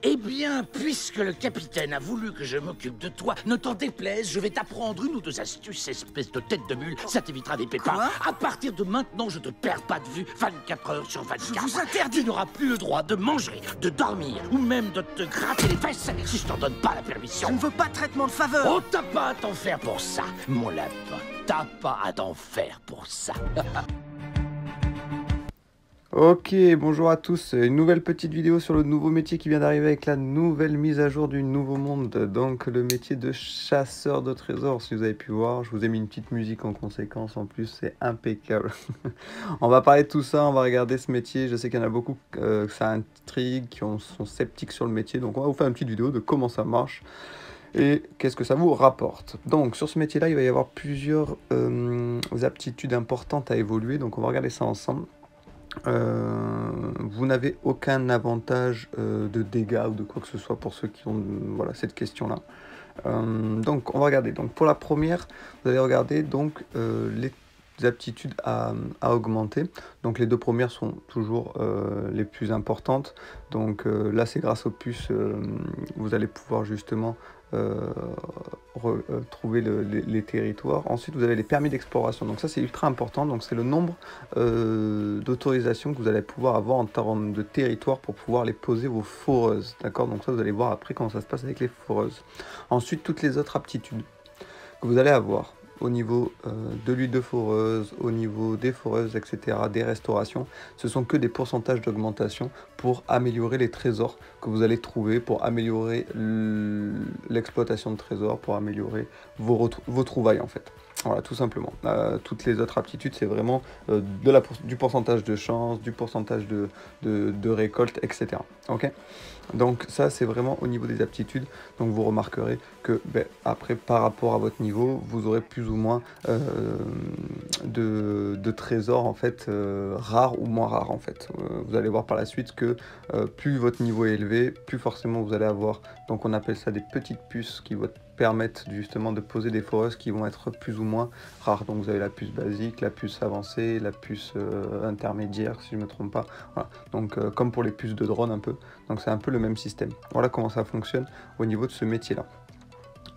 Eh bien, puisque le capitaine a voulu que je m'occupe de toi, ne t'en déplaise, je vais t'apprendre une ou deux astuces, espèce de tête de mule, ça t'évitera des pépins. Quoi? À partir de maintenant, je te perds pas de vue 24 heures sur 24. Je vous interdis. Tu n'auras plus le droit de manger, de dormir, ou même de te gratter les fesses si je t'en donne pas la Je permission. ne veux pas de traitement de faveur. Oh, t'as pas à t'en faire pour ça, mon lapin. T'as pas à t'en faire pour ça. Ok, bonjour à tous, une nouvelle petite vidéo sur le nouveau métier qui vient d'arriver avec la nouvelle mise à jour du nouveau monde, donc le métier de chasseur de trésors. Si vous avez pu voir, je vous ai mis une petite musique en conséquence, en plus c'est impeccable. On va parler de tout ça, on va regarder ce métier, je sais qu'il y en a beaucoup que ça intrigue, qui sont sceptiques sur le métier, donc on va vous faire une petite vidéo de comment ça marche et qu'est-ce que ça vous rapporte. Donc sur ce métier-là, il va y avoir plusieurs aptitudes importantes à évoluer, donc on va regarder ça ensemble. Vous n'avez aucun avantage de dégâts ou de quoi que ce soit pour ceux qui ont voilà, cette question-là. Donc on va regarder. Donc pour la première, vous allez regarder donc les aptitudes à augmenter. Donc les deux premières sont toujours les plus importantes. Donc là c'est grâce aux puces, vous allez pouvoir justement trouver les territoires. Ensuite vous avez les permis d'exploration, donc ça c'est ultra important, donc c'est le nombre d'autorisations que vous allez pouvoir avoir en termes de territoire pour pouvoir les poser vos foreuses, d'accord. Donc ça vous allez voir après comment ça se passe avec les foreuses. Ensuite toutes les autres aptitudes que vous allez avoir au niveau de l'huile de foreuse, au niveau des foreuses, etc., des restaurations, ce sont que des pourcentages d'augmentation pour améliorer les trésors que vous allez trouver, pour améliorer l'exploitation de trésors, pour améliorer vos trouvailles en fait. Voilà, tout simplement. Toutes les autres aptitudes, c'est vraiment du pourcentage de chance, du pourcentage de récolte, etc. Ok. Donc ça, c'est vraiment au niveau des aptitudes. Donc vous remarquerez que après, par rapport à votre niveau, vous aurez plus ou moins de trésors en fait rares ou moins rares en fait. Vous allez voir par la suite que plus votre niveau est élevé, plus forcément vous allez avoir. Donc on appelle ça des petites puces qui vont permettre justement de poser des foreuses qui vont être plus ou moins rares. Donc vous avez la puce basique, la puce avancée, la puce intermédiaire si je ne me trompe pas. Voilà. Donc comme pour les puces de drone un peu. Donc c'est un peu le même système. Voilà comment ça fonctionne au niveau de ce métier-là.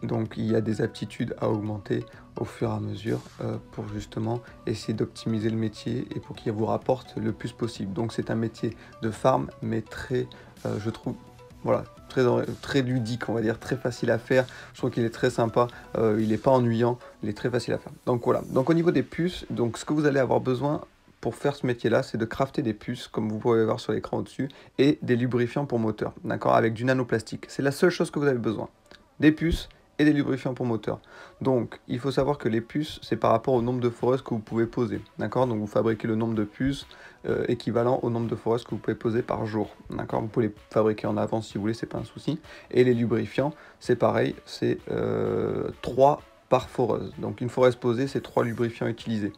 Donc il y a des aptitudes à augmenter au fur et à mesure pour justement essayer d'optimiser le métier et pour qu'il vous rapporte le plus possible. Donc c'est un métier de farm mais très, je trouve, voilà, très ludique, on va dire, très facile à faire. Je trouve qu'il est très sympa, il n'est pas ennuyant, il est très facile à faire. Donc voilà, donc au niveau des puces, donc ce que vous allez avoir besoin pour faire ce métier-là, c'est de crafter des puces, comme vous pouvez voir sur l'écran au-dessus, et des lubrifiants pour moteur, d'accord, avec du nanoplastique. C'est la seule chose que vous avez besoin, des puces et des lubrifiants pour moteur. Donc, il faut savoir que les puces, c'est par rapport au nombre de foreuses que vous pouvez poser, d'accord. Donc, vous fabriquez le nombre de puces équivalent au nombre de foreuses que vous pouvez poser par jour, d'accord. Vous pouvez les fabriquer en avance si vous voulez, c'est pas un souci. Et les lubrifiants, c'est pareil, c'est 3 par foreuse. Donc, une foreuse posée, c'est 3 lubrifiants utilisés.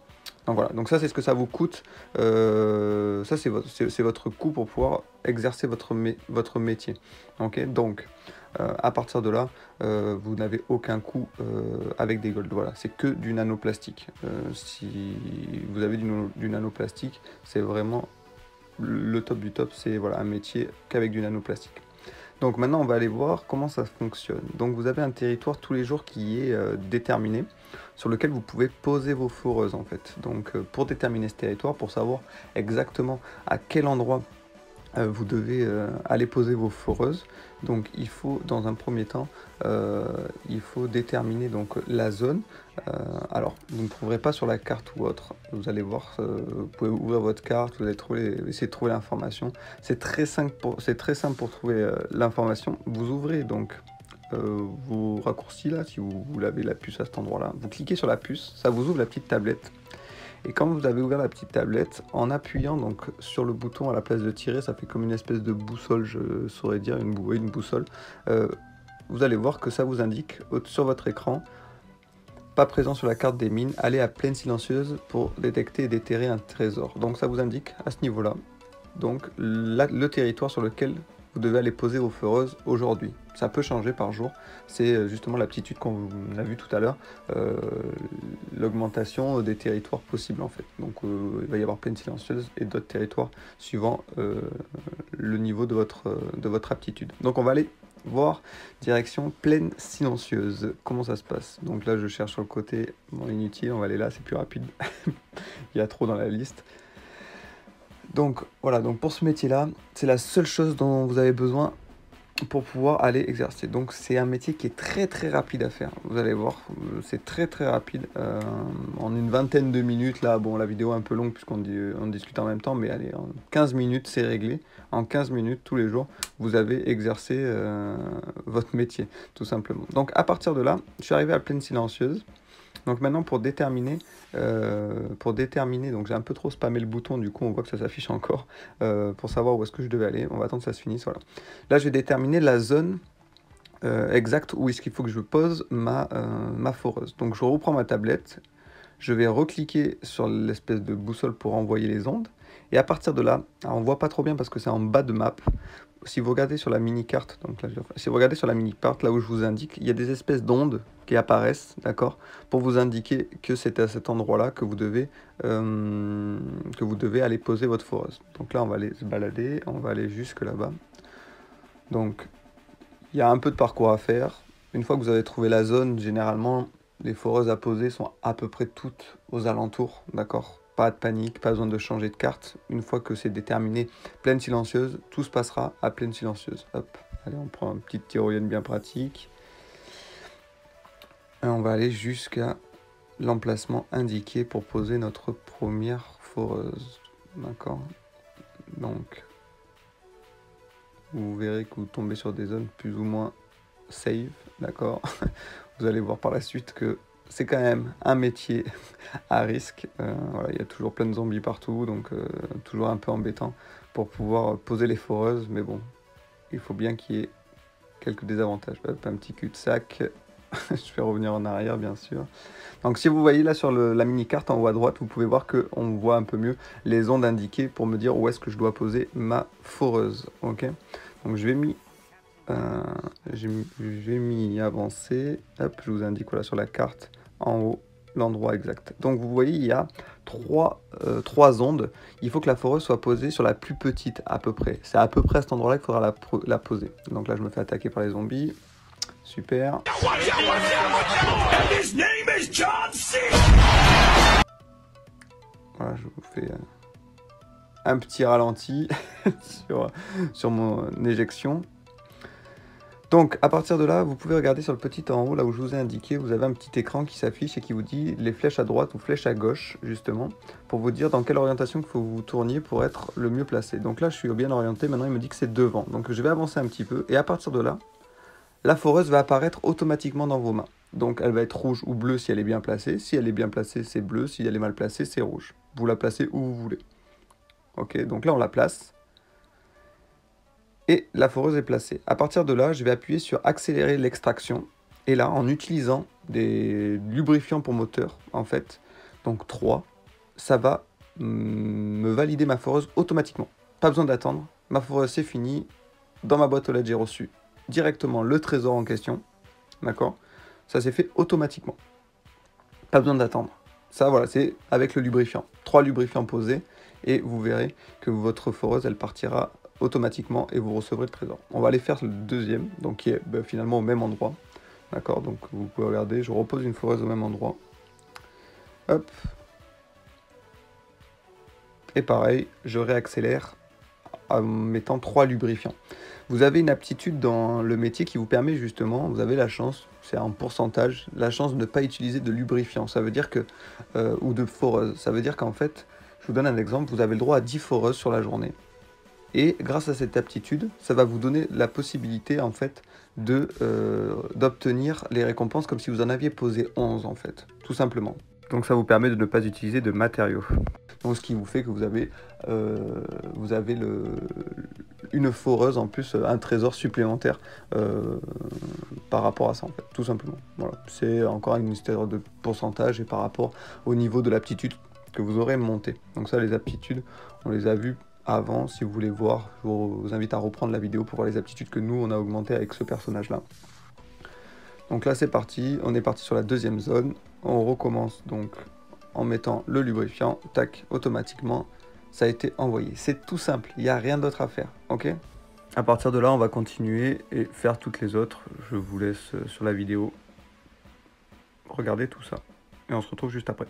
Donc voilà, donc ça c'est ce que ça vous coûte, ça c'est votre coût pour pouvoir exercer votre métier. Ok, donc à partir de là, vous n'avez aucun coût avec des golds. Voilà, c'est que du nanoplastique. Si vous avez du nanoplastique, c'est vraiment le top du top, c'est voilà, un métier qu'avec du nanoplastique. Donc maintenant on va aller voir comment ça fonctionne. Donc vous avez un territoire tous les jours qui est déterminé, sur lequel vous pouvez poser vos foreuses en fait. Donc pour déterminer ce territoire, pour savoir exactement à quel endroit vous devez aller poser vos foreuses, donc il faut dans un premier temps il faut déterminer donc la zone. Alors vous ne trouverez pas sur la carte ou autre, vous allez voir, vous pouvez ouvrir votre carte, vous allez essayer de trouver l'information. C'est très simple pour trouver l'information. Vous ouvrez donc vos raccourcis là, si vous avez la puce à cet endroit là, vous cliquez sur la puce, ça vous ouvre la petite tablette. Et quand vous avez ouvert la petite tablette, en appuyant donc sur le bouton à la place de tirer, ça fait comme une espèce de boussole, je saurais dire, une boussole. Vous allez voir que ça vous indique sur votre écran, pas présent sur la carte des mines, allez à plaine silencieuse pour détecter et déterrer un trésor. Donc ça vous indique à ce niveau-là, donc le territoire sur lequel vous devez aller poser vos foreuses aujourd'hui. Ça peut changer par jour, c'est justement l'aptitude qu'on a vu tout à l'heure, l'augmentation des territoires possibles en fait. Donc il va y avoir plaine silencieuse et d'autres territoires suivant le niveau de votre aptitude. Donc on va aller voir direction plaine silencieuse. Comment ça se passe? Donc là je cherche sur le côté inutile, on va aller là, c'est plus rapide. Il y a trop dans la liste. Donc voilà, donc pour ce métier-là, c'est la seule chose dont vous avez besoin pour pouvoir aller exercer. Donc c'est un métier qui est très très rapide à faire. Vous allez voir, c'est très très rapide. En une vingtaine de minutes, là, bon la vidéo est un peu longue puisqu'on on discute en même temps, mais allez, en 15 minutes c'est réglé. En 15 minutes tous les jours, vous avez exercé votre métier, tout simplement. Donc à partir de là, je suis arrivé à plaine silencieuse. Donc maintenant pour déterminer, donc j'ai un peu trop spammé le bouton, du coup on voit que ça s'affiche encore, pour savoir où est-ce que je devais aller. On va attendre que ça se finisse, voilà. Là je vais déterminer la zone exacte où est-ce qu'il faut que je pose ma foreuse. Donc je reprends ma tablette, je vais recliquer sur l'espèce de boussole pour envoyer les ondes, et à partir de là, alors on voit pas trop bien parce que c'est en bas de map. Si vous regardez sur la mini-carte, donc là, si vous regardez sur la mini-carte, là où je vous indique, il y a des espèces d'ondes qui apparaissent, d'accord, pour vous indiquer que c'est à cet endroit-là que vous devez aller poser votre foreuse. Donc là, on va aller se balader, on va aller jusque là-bas. Donc, il y a un peu de parcours à faire. Une fois que vous avez trouvé la zone, généralement, les foreuses à poser sont à peu près toutes aux alentours, d'accord ? Pas de panique, pas besoin de changer de carte. Une fois que c'est déterminé plaine silencieuse, tout se passera à plaine silencieuse. Hop, allez, on prend une petite tyrolienne bien pratique. Et on va aller jusqu'à l'emplacement indiqué pour poser notre première foreuse. D'accord. Donc, vous verrez que vous tombez sur des zones plus ou moins safe. D'accord. Vous allez voir par la suite que c'est quand même un métier à risque. Voilà, il y a toujours plein de zombies partout, donc toujours un peu embêtant pour pouvoir poser les foreuses. Mais bon, il faut bien qu'il y ait quelques désavantages. Hop, un petit cul-de-sac. Je vais revenir en arrière, bien sûr. Donc si vous voyez là sur la mini-carte en haut à droite, vous pouvez voir qu'on voit un peu mieux les ondes indiquées pour me dire où est-ce que je dois poser ma foreuse. Ok. Donc je vais m'y avancer. Hop, je vous indique voilà, sur la carte en haut l'endroit exact. Donc vous voyez, il y a trois ondes. Il faut que la foreuse soit posée sur la plus petite à peu près. C'est à peu près à cet endroit-là qu'il faudra la poser. Donc là, je me fais attaquer par les zombies. Super. Voilà, je vous fais un petit ralenti sur mon éjection. Donc à partir de là, vous pouvez regarder sur le petit en haut, là où je vous ai indiqué, vous avez un petit écran qui s'affiche et qui vous dit les flèches à droite ou flèches à gauche, justement, pour vous dire dans quelle orientation il faut que vous tourniez pour être le mieux placé. Donc là, je suis bien orienté, maintenant il me dit que c'est devant. Donc je vais avancer un petit peu, et à partir de là, la foreuse va apparaître automatiquement dans vos mains. Donc elle va être rouge ou bleue si elle est bien placée. Si elle est bien placée, c'est bleu. Si elle est mal placée, c'est rouge. Vous la placez où vous voulez. Ok, donc là on la place. Et la foreuse est placée. À partir de là, je vais appuyer sur accélérer l'extraction. Et là, en utilisant des lubrifiants pour moteur, en fait, donc 3, ça va me valider ma foreuse automatiquement. Pas besoin d'attendre. Ma foreuse, c'est fini. Dans ma boîte aux lettres, j'ai reçu directement le trésor en question. D'accord? Ça s'est fait automatiquement. Pas besoin d'attendre. Ça, voilà, c'est avec le lubrifiant. 3 lubrifiants posés. Et vous verrez que votre foreuse, elle partira automatiquement et vous recevrez le trésor. On va aller faire le deuxième, donc qui est finalement au même endroit. D'accord, donc vous pouvez regarder, je repose une foreuse au même endroit. Hop. Et pareil, je réaccélère en mettant 3 lubrifiants. Vous avez une aptitude dans le métier qui vous permet justement, vous avez la chance, c'est un pourcentage, la chance de ne pas utiliser de lubrifiant. Ça veut dire que, ou de foreuse. Ça veut dire qu'en fait, je vous donne un exemple, vous avez le droit à 10 foreuses sur la journée. Et grâce à cette aptitude, ça va vous donner la possibilité en fait d'obtenir les récompenses comme si vous en aviez posé 11 en fait, tout simplement. Donc ça vous permet de ne pas utiliser de matériaux. Donc ce qui vous fait que vous avez une foreuse en plus, un trésor supplémentaire par rapport à ça en fait, tout simplement. Voilà. C'est encore une histoire de pourcentage et par rapport au niveau de l'aptitude que vous aurez monté. Donc ça, les aptitudes, on les a vues avant. Si vous voulez voir, je vous invite à reprendre la vidéo pour voir les aptitudes que nous on a augmentées avec ce personnage-là. Donc là c'est parti, on est parti sur la deuxième zone. On recommence donc en mettant le lubrifiant, tac, automatiquement, ça a été envoyé. C'est tout simple, il n'y a rien d'autre à faire, ok? À partir de là, on va continuer et faire toutes les autres. Je vous laisse sur la vidéo regarder tout ça. Et on se retrouve juste après.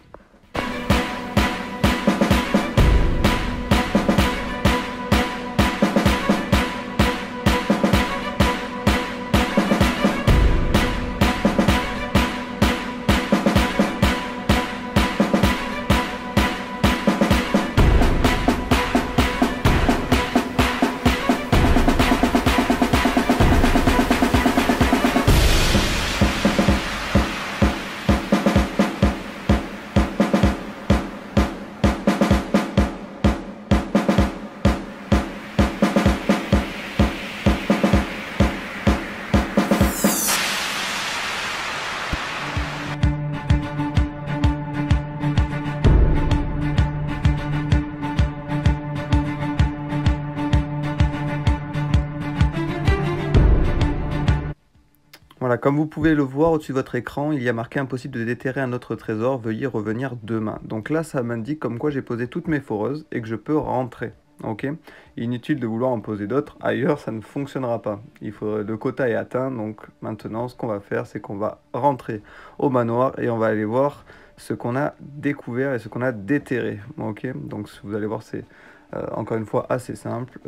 Voilà, comme vous pouvez le voir au-dessus de votre écran, il y a marqué impossible de déterrer un autre trésor, veuillez revenir demain. Donc là, ça m'indique comme quoi j'ai posé toutes mes foreuses et que je peux rentrer. Ok, inutile de vouloir en poser d'autres, ailleurs ça ne fonctionnera pas. Le quota est atteint, donc maintenant ce qu'on va faire, c'est qu'on va rentrer au manoir et on va aller voir ce qu'on a découvert et ce qu'on a déterré. Ok, donc vous allez voir, c'est encore une fois assez simple.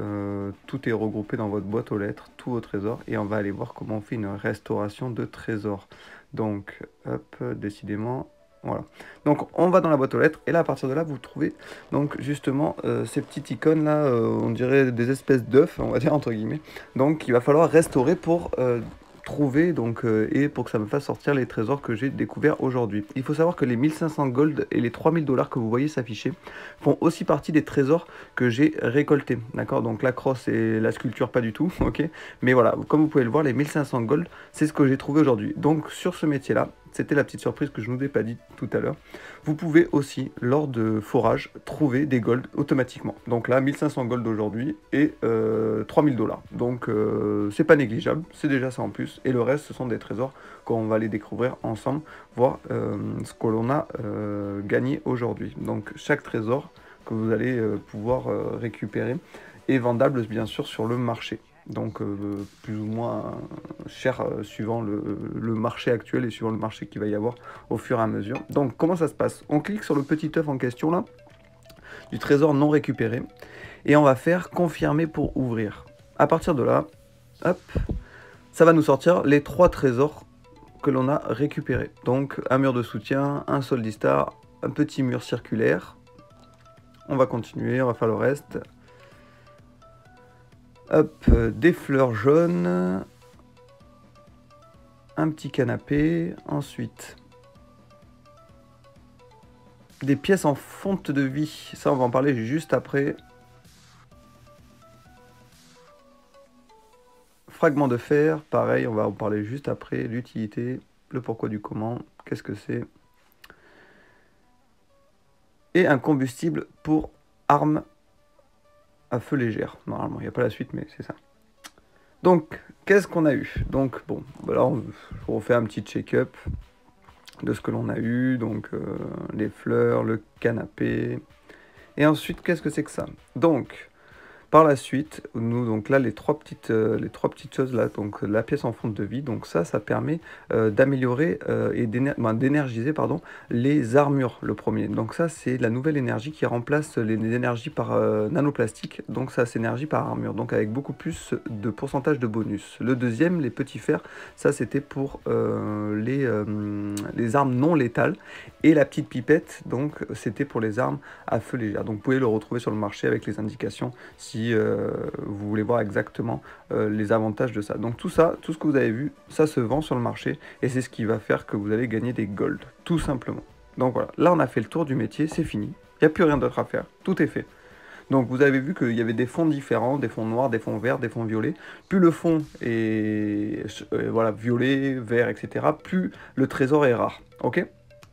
Tout est regroupé dans votre boîte aux lettres, tous vos trésors, et on va aller voir comment on fait une restauration de trésors. Donc, hop, décidément. Voilà. Donc on va dans la boîte aux lettres et là à partir de là vous trouvez donc justement ces petites icônes là, on dirait des espèces d'œufs, on va dire entre guillemets. Donc il va falloir restaurer pour trouver donc et pour que ça me fasse sortir les trésors que j'ai découverts aujourd'hui. Il faut savoir que les 1500 gold et les 3000 $ que vous voyez s'afficher font aussi partie des trésors que j'ai récoltés. D'accord, donc la crosse et la sculpture pas du tout, ok. Mais voilà, comme vous pouvez le voir, les 1500 gold, c'est ce que j'ai trouvé aujourd'hui. Donc sur ce métier là, c'était la petite surprise que je ne vous ai pas dit tout à l'heure. Vous pouvez aussi, lors de forage, trouver des gold automatiquement. Donc là, 1500 gold aujourd'hui et 3000 $. Donc c'est pas négligeable, c'est déjà ça en plus. Et le reste, ce sont des trésors qu'on va aller découvrir ensemble, voir ce que l'on a gagné aujourd'hui. Donc chaque trésor que vous allez pouvoir récupérer est vendable bien sûr sur le marché. Donc plus ou moins cher suivant le marché actuel et suivant le marché qu'il va y avoir au fur et à mesure. Donc comment ça se passe? On clique sur le petit œuf en question là, du trésor non récupéré, et on va faire confirmer pour ouvrir. À partir de là, hop, ça va nous sortir les 3 trésors que l'on a récupérés. Donc un mur de soutien, un soldistar, un petit mur circulaire. On va continuer, on va faire le reste. Hop, des fleurs jaunes, un petit canapé, ensuite des pièces en fonte de vie, ça on va en parler juste après. Fragment de fer, pareil, on va en parler juste après, l'utilité, le pourquoi du comment, qu'est-ce que c'est. Et un combustible pour armes à feu légère. Normalement, il n'y a pas la suite, mais c'est ça. Donc, qu'est-ce qu'on a eu? Donc, bon, voilà, je refais un petit check-up de ce que l'on a eu. Donc, les fleurs, le canapé. Et ensuite, qu'est-ce que c'est que ça? Donc, par la suite, nous, donc là, les trois petites choses là, donc la pièce en fonte de vie, donc ça permet d'améliorer et d'énergiser, pardon, les armures, le premier. Donc ça, c'est la nouvelle énergie qui remplace les énergies par nanoplastique, donc ça, c'est énergie par armure, donc avec beaucoup plus de pourcentage de bonus. Le deuxième, les petits fers, ça, c'était pour les armes non létales, et la petite pipette, donc c'était pour les armes à feu léger. Donc vous pouvez le retrouver sur le marché avec les indications si vous voulez voir exactement les avantages de ça. Donc tout ça, tout ce que vous avez vu, ça se vend sur le marché et c'est ce qui va faire que vous allez gagner des gold, tout simplement. Donc voilà, là on a fait le tour du métier, c'est fini. Il n'y a plus rien d'autre à faire, tout est fait. Donc vous avez vu qu'il y avait des fonds différents, des fonds noirs, des fonds verts, des fonds violets. Plus le fond est voilà, violet, vert, etc., plus le trésor est rare. Ok ?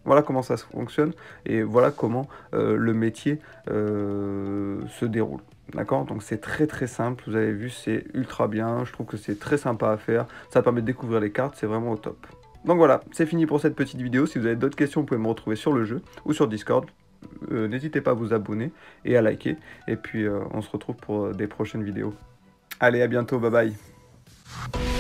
Voilà comment ça fonctionne et voilà comment le métier se déroule. D'accord, donc c'est très simple, vous avez vu, c'est ultra bien, je trouve que c'est très sympa à faire, ça permet de découvrir les cartes, c'est vraiment au top. Donc voilà, c'est fini pour cette petite vidéo, si vous avez d'autres questions, vous pouvez me retrouver sur le jeu ou sur Discord. N'hésitez pas à vous abonner et à liker, et puis on se retrouve pour des prochaines vidéos. Allez, à bientôt, bye bye.